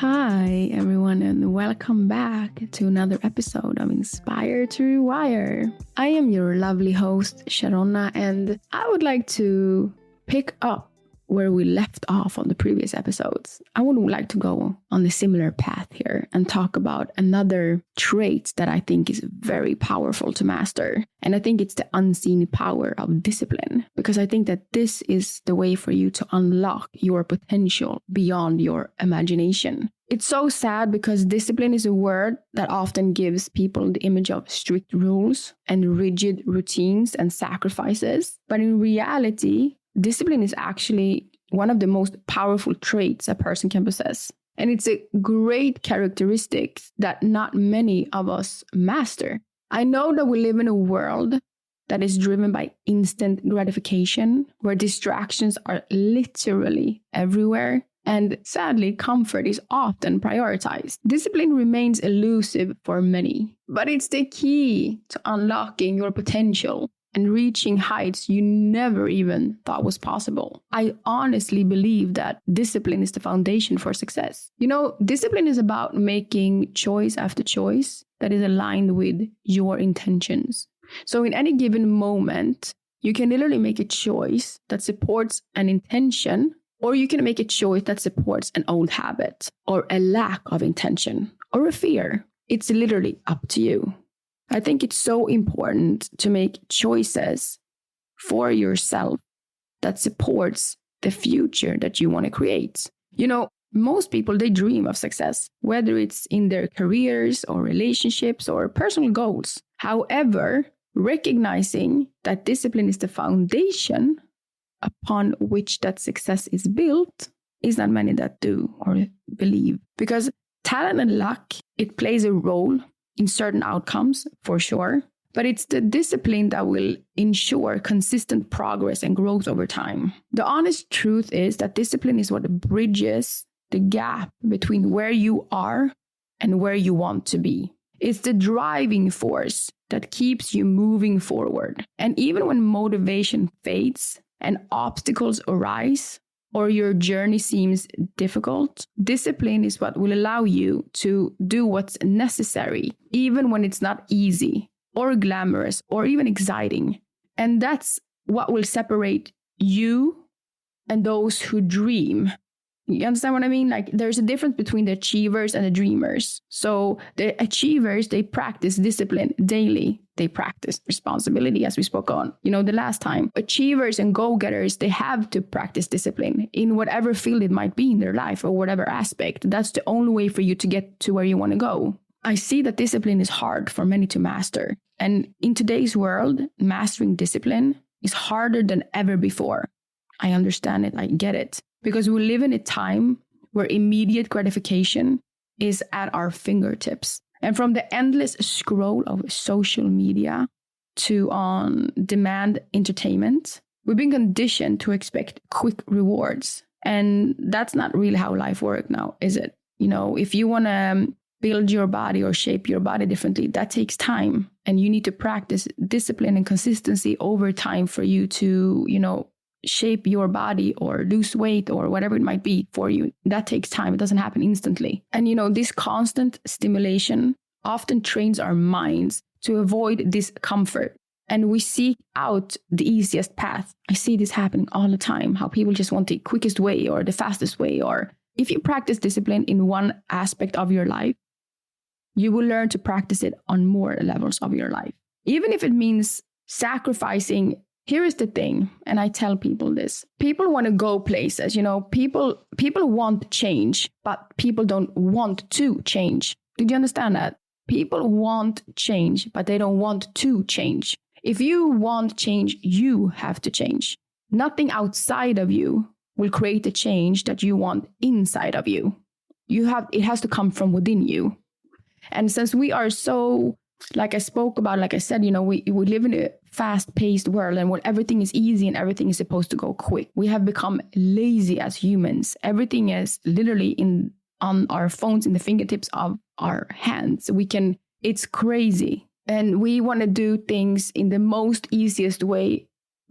Hi, everyone, and welcome back to another episode of Inspire to Rewire. I am your lovely host, Sharona, and I would like to pick up where we left off on the previous episodes. I would like to go on a similar path here and talk about another trait that I think is very powerful to master. And I think it's the unseen power of discipline, because I think that this is the way for you to unlock your potential beyond your imagination. It's so sad because discipline is a word that often gives people the image of strict rules and rigid routines and sacrifices. But in reality, discipline is actually one of the most powerful traits a person can possess. And it's a great characteristic that not many of us master. I know that we live in a world that is driven by instant gratification, where distractions are literally everywhere. And sadly, comfort is often prioritized. Discipline remains elusive for many, but it's the key to unlocking your potential and reaching heights you never even thought was possible. I honestly believe that discipline is the foundation for success. Discipline is about making choice after choice that is aligned with your intentions. So in any given moment, you can literally make a choice that supports an intention, or you can make a choice that supports an old habit, or a lack of intention, or a fear. It's literally up to you. I think it's so important to make choices for yourself that supports the future that you want to create. Most people, they dream of success, whether it's in their careers or relationships or personal goals. However, recognizing that discipline is the foundation upon which that success is built is not many that do or believe. Because talent and luck, it plays a role in certain outcomes, for sure. But it's the discipline that will ensure consistent progress and growth over time. The honest truth is that discipline is what bridges the gap between where you are and where you want to be. It's the driving force that keeps you moving forward. And even when motivation fades and obstacles arise, or your journey seems difficult, discipline is what will allow you to do what's necessary, even when it's not easy or glamorous or even exciting. And that's what will separate you and those who dream. You understand what I mean? Like, there's a difference between the achievers and the dreamers. So the achievers, they practice discipline daily. They practice responsibility, as we spoke on, the last time. Achievers and go-getters, they have to practice discipline in whatever field it might be in their life or whatever aspect. That's the only way for you to get to where you want to go. I see that discipline is hard for many to master. And in today's world, mastering discipline is harder than ever before. I understand it. I get it. Because we live in a time where immediate gratification is at our fingertips. And from the endless scroll of social media to on-demand entertainment, we've been conditioned to expect quick rewards. And that's not really how life works now, is it? If you want to build your body or shape your body differently, that takes time. And you need to practice discipline and consistency over time for you to, shape your body or lose weight or whatever it might be for you. That takes time. It doesn't happen instantly. And this constant stimulation often trains our minds to avoid discomfort. And we seek out the easiest path. I see this happening all the time, how people just want the quickest way or the fastest way. Or if you practice discipline in one aspect of your life, you will learn to practice it on more levels of your life. Even if it means sacrificing. Here is the thing, and I tell people this. People want to go places, people want change, but people don't want to change. Did you understand that? People want change, but they don't want to change. If you want change, you have to change. Nothing outside of you will create the change that you want inside of you. It has to come from within you. And since we are so, like I said, we live in a fast-paced world and where everything is easy and everything is supposed to go quick. We have become lazy as humans. Everything is literally on our phones, in the fingertips of our hands. It's crazy. And we want to do things in the most easiest way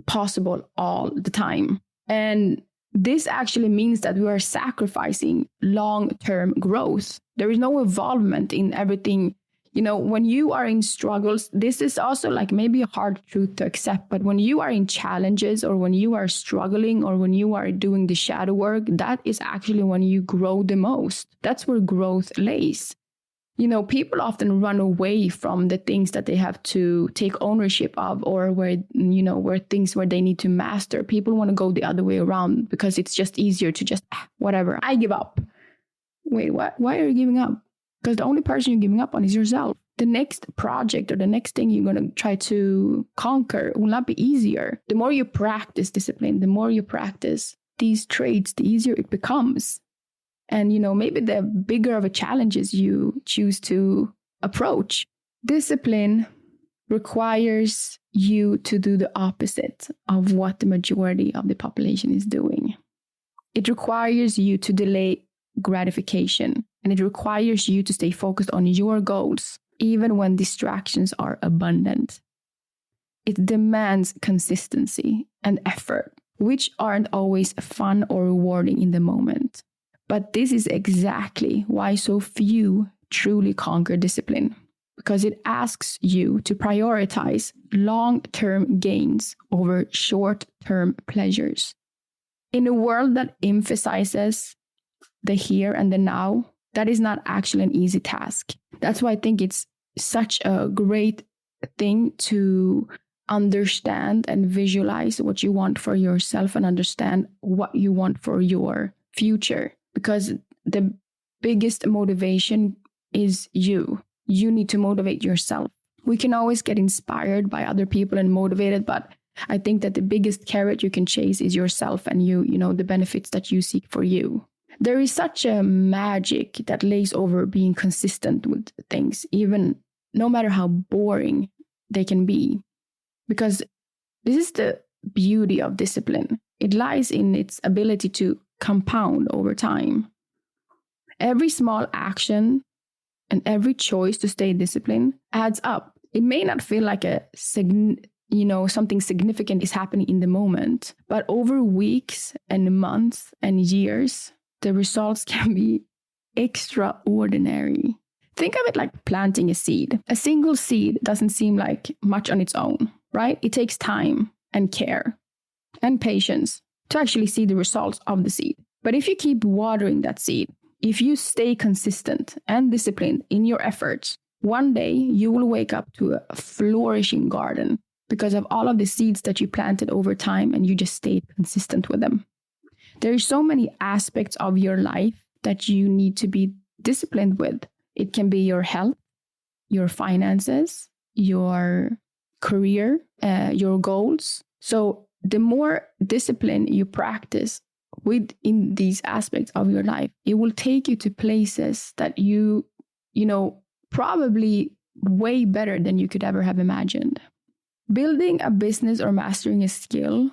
possible all the time. And This actually means that we are sacrificing long-term growth. There is no involvement in everything. When you are in struggles, this is also like maybe a hard truth to accept, but when you are in challenges or when you are struggling or when you are doing the shadow work, that is actually when you grow the most. That's where growth lays. People often run away from the things that they have to take ownership of, or where things where they need to master. People want to go the other way around because it's just easier to just, whatever, I give up. Wait, what? Why are you giving up? Because the only person you're giving up on is yourself. The next project or the next thing you're going to try to conquer will not be easier. The more you practice discipline, the more you practice these traits, the easier it becomes. And, maybe the bigger of a challenges you choose to approach. Discipline requires you to do the opposite of what the majority of the population is doing. It requires you to delay gratification, and it requires you to stay focused on your goals, even when distractions are abundant. It demands consistency and effort, which aren't always fun or rewarding in the moment. But this is exactly why so few truly conquer discipline, because it asks you to prioritize long-term gains over short-term pleasures. In a world that emphasizes the here and the now, that is not actually an easy task. That's why I think it's such a great thing to understand and visualize what you want for yourself and understand what you want for your future. Because the biggest motivation is you. You need to motivate yourself. We can always get inspired by other people and motivated, but I think that the biggest carrot you can chase is yourself and the benefits that you seek for you. There is such a magic that lays over being consistent with things, even no matter how boring they can be. Because this is the beauty of discipline. It lies in its ability to compound over time. Every small action and every choice to stay disciplined adds up. It may not feel like something significant is happening in the moment, but over weeks and months and years, the results can be extraordinary. Think of it like planting a seed. A single seed doesn't seem like much on its own, right? It takes time and care and patience to actually see the results of the seed. But if you keep watering that seed, if you stay consistent and disciplined in your efforts, one day you will wake up to a flourishing garden because of all of the seeds that you planted over time and you just stayed consistent with them. There are so many aspects of your life that you need to be disciplined with. It can be your health, your finances, your career, your goals. So the more discipline you practice within these aspects of your life, it will take you to places that you probably way better than you could ever have imagined. Building a business or mastering a skill,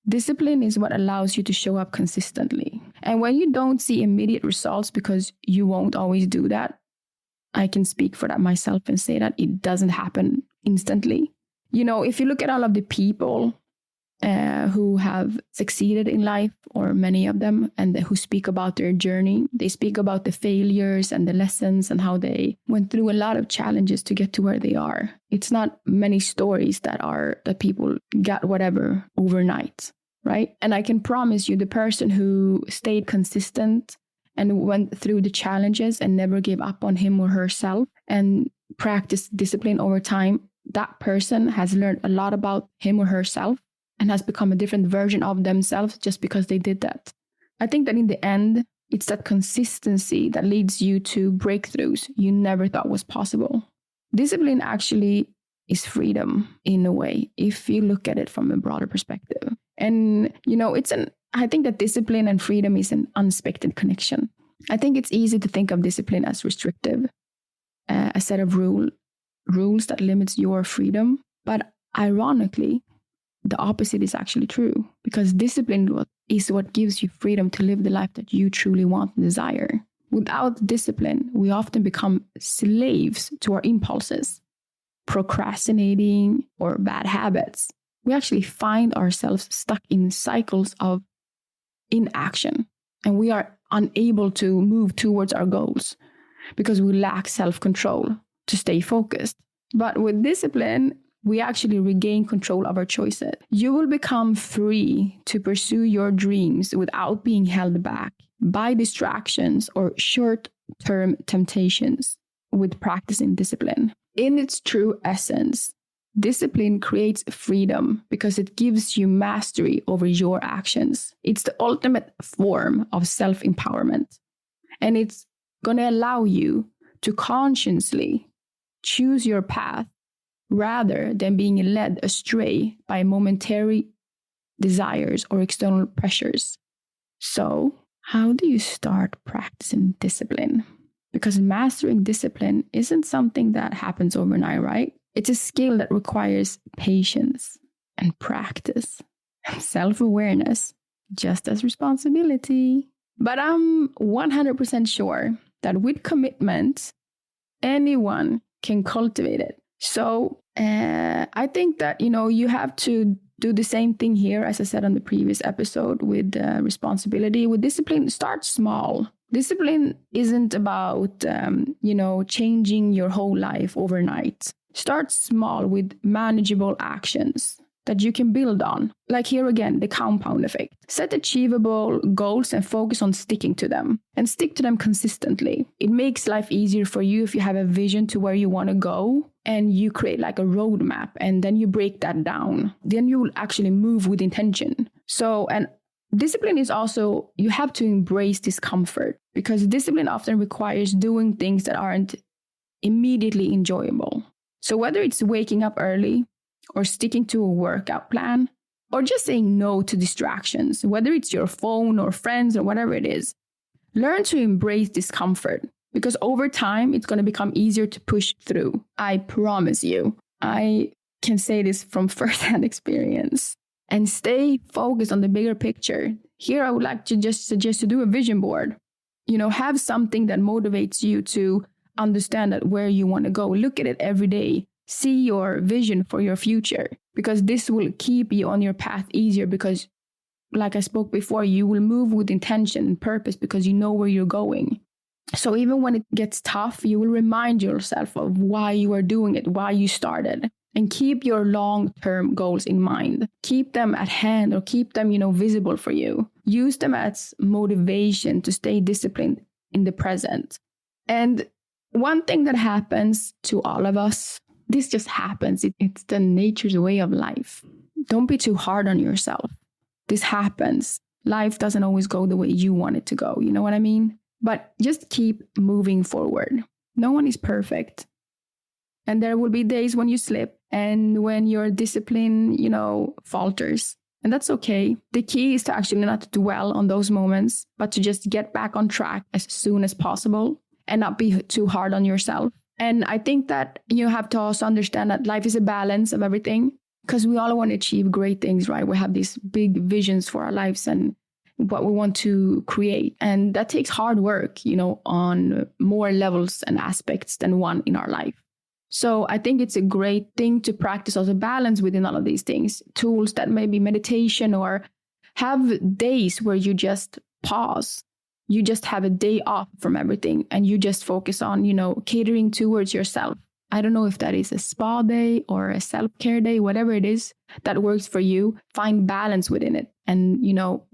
discipline is what allows you to show up consistently. And when you don't see immediate results, because you won't always do that, I can speak for that myself and say that it doesn't happen instantly. If you look at all of the people who have succeeded in life, or many of them, and who speak about their journey, they speak about the failures and the lessons and how they went through a lot of challenges to get to where they are. It's not many stories that people got whatever overnight, right? And I can promise you, the person who stayed consistent and went through the challenges and never gave up on him or herself and practiced discipline over time, that person has learned a lot about him or herself and has become a different version of themselves just because they did that. I think that in the end, it's that consistency that leads you to breakthroughs you never thought was possible. Discipline actually is freedom in a way, if you look at it from a broader perspective. And, I think that discipline and freedom is an unexpected connection. I think it's easy to think of discipline as restrictive, a set of rules that limits your freedom. But ironically, the opposite is actually true, because discipline is what gives you freedom to live the life that you truly want and desire. Without discipline, we often become slaves to our impulses, procrastinating, or bad habits. We actually find ourselves stuck in cycles of inaction and we are unable to move towards our goals because we lack self-control to stay focused. But with discipline, we actually regain control of our choices. You will become free to pursue your dreams without being held back by distractions or short-term temptations with practicing discipline. In its true essence, discipline creates freedom because it gives you mastery over your actions. It's the ultimate form of self-empowerment. And it's going to allow you to consciously choose your path rather than being led astray by momentary desires or external pressures. So, how do you start practicing discipline? Because mastering discipline isn't something that happens overnight, right? It's a skill that requires patience and practice and self-awareness, just as responsibility. But I'm 100% sure that with commitment, anyone can cultivate it. So I think that, you have to do the same thing here, as I said on the previous episode with responsibility. With discipline, start small. Discipline isn't about, changing your whole life overnight. Start small with manageable actions that you can build on. Like here again, the compound effect. Set achievable goals and focus on sticking to them. And stick to them consistently. It makes life easier for you if you have a vision to where you want to go and you create like a roadmap and then you break that down. Then you will actually move with intention. So, and discipline is also, you have to embrace discomfort because discipline often requires doing things that aren't immediately enjoyable. So whether it's waking up early, or sticking to a workout plan, or just saying no to distractions, whether it's your phone or friends or whatever it is, learn to embrace discomfort because over time, it's going to become easier to push through. I promise you. I can say this from firsthand experience. And stay focused on the bigger picture. Here, I would like to just suggest to do a vision board. Have something that motivates you to understand that where you want to go. Look at it every day. See your vision for your future because this will keep you on your path easier because, like I spoke before, you will move with intention and purpose because you know where you're going. So even when it gets tough, you will remind yourself of why you are doing it, why you started, and keep your long-term goals in mind. Keep them at hand or keep them, visible for you. Use them as motivation to stay disciplined in the present. And one thing that happens to all of us, this just happens. It's the nature's way of life. Don't be too hard on yourself. This happens. Life doesn't always go the way you want it to go. You know what I mean? But just keep moving forward. No one is perfect. And there will be days when you slip and when your discipline, falters. And that's okay. The key is to actually not dwell on those moments, but to just get back on track as soon as possible and not be too hard on yourself. And I think that you have to also understand that life is a balance of everything because we all want to achieve great things, right? We have these big visions for our lives and what we want to create. And that takes hard work, on more levels and aspects than one in our life. So I think it's a great thing to practice also balance within all of these things. Tools that may be meditation or have days where you just pause. You just have a day off from everything and you just focus on, catering towards yourself. I don't know if that is a spa day or a self-care day, whatever it is that works for you. Find balance within it and,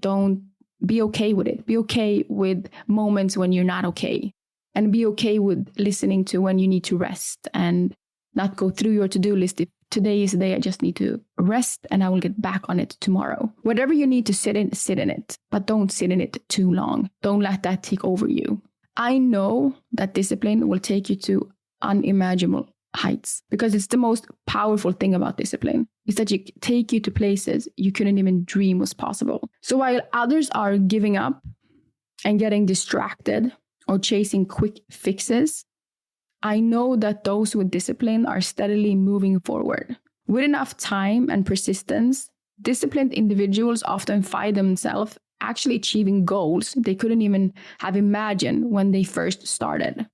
don't be okay with it. Be okay with moments when you're not okay and be okay with listening to when you need to rest and not go through your to-do list. If today is the day I just need to rest and I will get back on it tomorrow. Whatever you need to sit in it, but don't sit in it too long. Don't let that take over you. I know that discipline will take you to unimaginable heights because it's the most powerful thing about discipline is that you take you to places you couldn't even dream was possible. So while others are giving up and getting distracted or chasing quick fixes, I know that those with discipline are steadily moving forward. With enough time and persistence, disciplined individuals often find themselves actually achieving goals they couldn't even have imagined when they first started.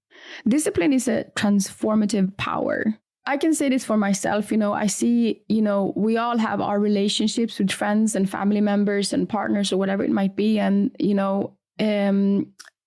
Discipline is a transformative power. I can say this for myself. I see, we all have our relationships with friends and family members and partners or whatever it might be. And,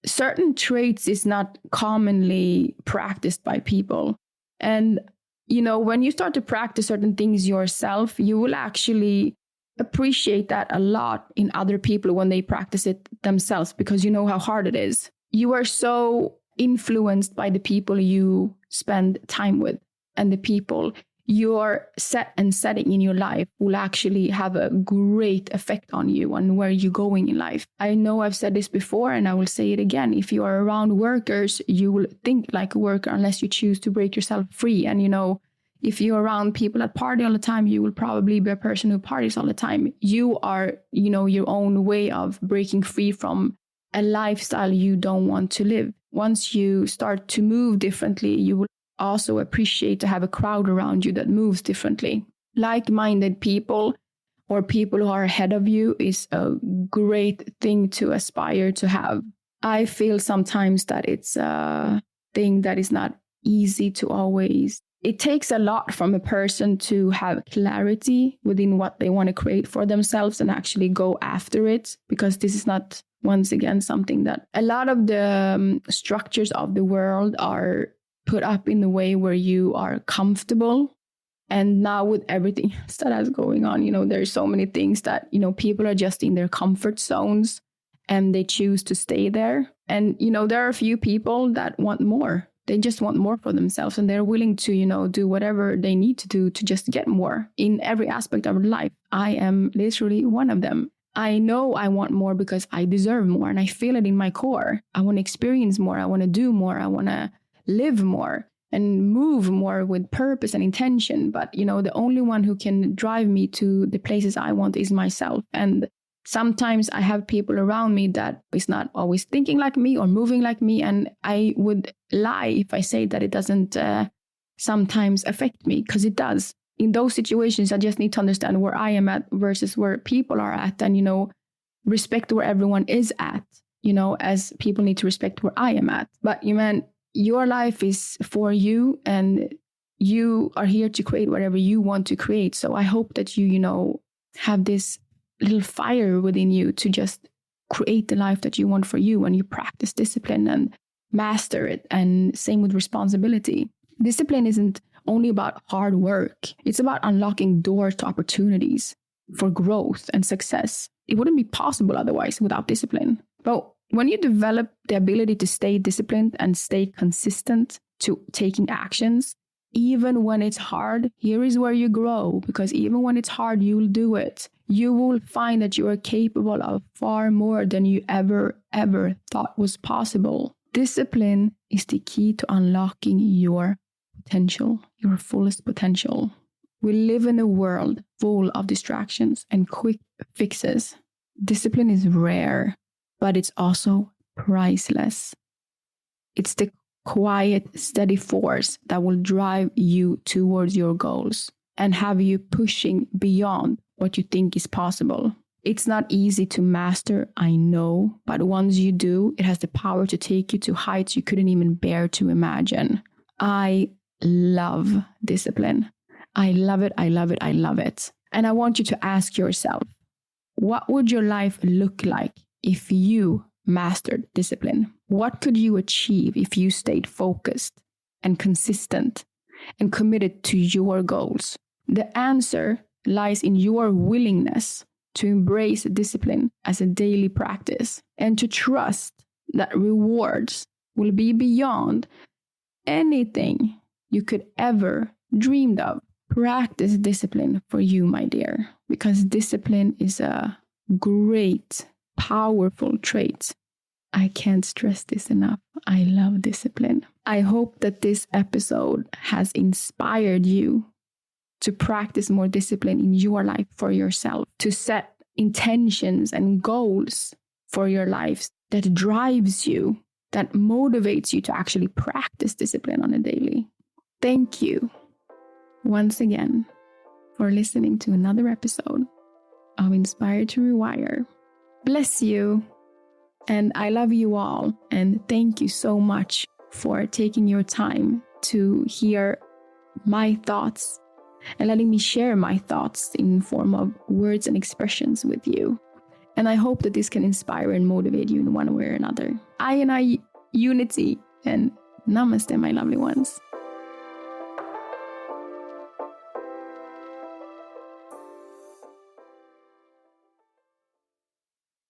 certain traits is not commonly practiced by people. And, when you start to practice certain things yourself, you will actually appreciate that a lot in other people when they practice it themselves, because you know how hard it is. You are so influenced by the people you spend time with, and the people your set and setting in your life will actually have a great effect on you and where you're going in life. I know I've said this before and I will say it again. If you are around workers, you will think like a worker unless you choose to break yourself free. And, if you're around people that party all the time, you will probably be a person who parties all the time. You are, your own way of breaking free from a lifestyle you don't want to live. Once you start to move differently, you will also appreciate to have a crowd around you that moves differently. Like-minded people or people who are ahead of you is a great thing to aspire to have. I feel sometimes that it's a thing that is not easy to always. It takes a lot from a person to have clarity within what they want to create for themselves and actually go after it, because this is not, once again, something that a lot of the structures of the world are put up in the way where you are comfortable. And now with everything that is going on, there's so many things that, people are just in their comfort zones and they choose to stay there. And, there are a few people that want more. They just want more for themselves, and they're willing to, do whatever they need to do to just get more in every aspect of their life. I am literally one of them. I know I want more because I deserve more, and I feel it in my core. I want to experience more. I want to do more. I want to live more and move more with purpose and intention. But, the only one who can drive me to the places I want is myself. And sometimes I have people around me that is not always thinking like me or moving like me. And I would lie if I say that it doesn't sometimes affect me, because it does. In those situations, I just need to understand where I am at versus where people are at, and, respect where everyone is at, as people need to respect where I am at. But your life is for you, and you are here to create whatever you want to create. So I hope that you, have this little fire within you to just create the life that you want for you, and you practice discipline and master it. And same with responsibility. Discipline isn't only about hard work. It's about unlocking doors to opportunities for growth and success. It wouldn't be possible otherwise without discipline. But when you develop the ability to stay disciplined and stay consistent to taking actions, even when it's hard, here is where you grow, because even when it's hard, you will do it. You will find that you are capable of far more than you ever thought was possible. Discipline is the key to unlocking your potential, your fullest potential. We live in a world full of distractions and quick fixes. Discipline is rare, but it's also priceless. It's the quiet, steady force that will drive you towards your goals and have you pushing beyond what you think is possible. It's not easy to master, I know, but once you do, it has the power to take you to heights you couldn't even bear to imagine. I love discipline. I love it, I love it, I love it. And I want you to ask yourself, what would your life look like if you mastered discipline? What could you achieve if you stayed focused and consistent and committed to your goals? The answer lies in your willingness to embrace discipline as a daily practice and to trust that rewards will be beyond anything you could ever dreamed of. Practice discipline for you, my dear, because discipline is a great, powerful trait. I can't stress this enough. I love discipline. I hope that this episode has inspired you to practice more discipline in your life for yourself, to set intentions and goals for your lives that drives you, that motivates you to actually practice discipline on a daily. Thank you once again for listening to another episode of Inspire to Rewire. Bless you, and I love you all, and thank you so much for taking your time to hear my thoughts and letting me share my thoughts in form of words and expressions with you. And I hope that this can inspire and motivate you in one way or another. I unity, and namaste, my lovely ones.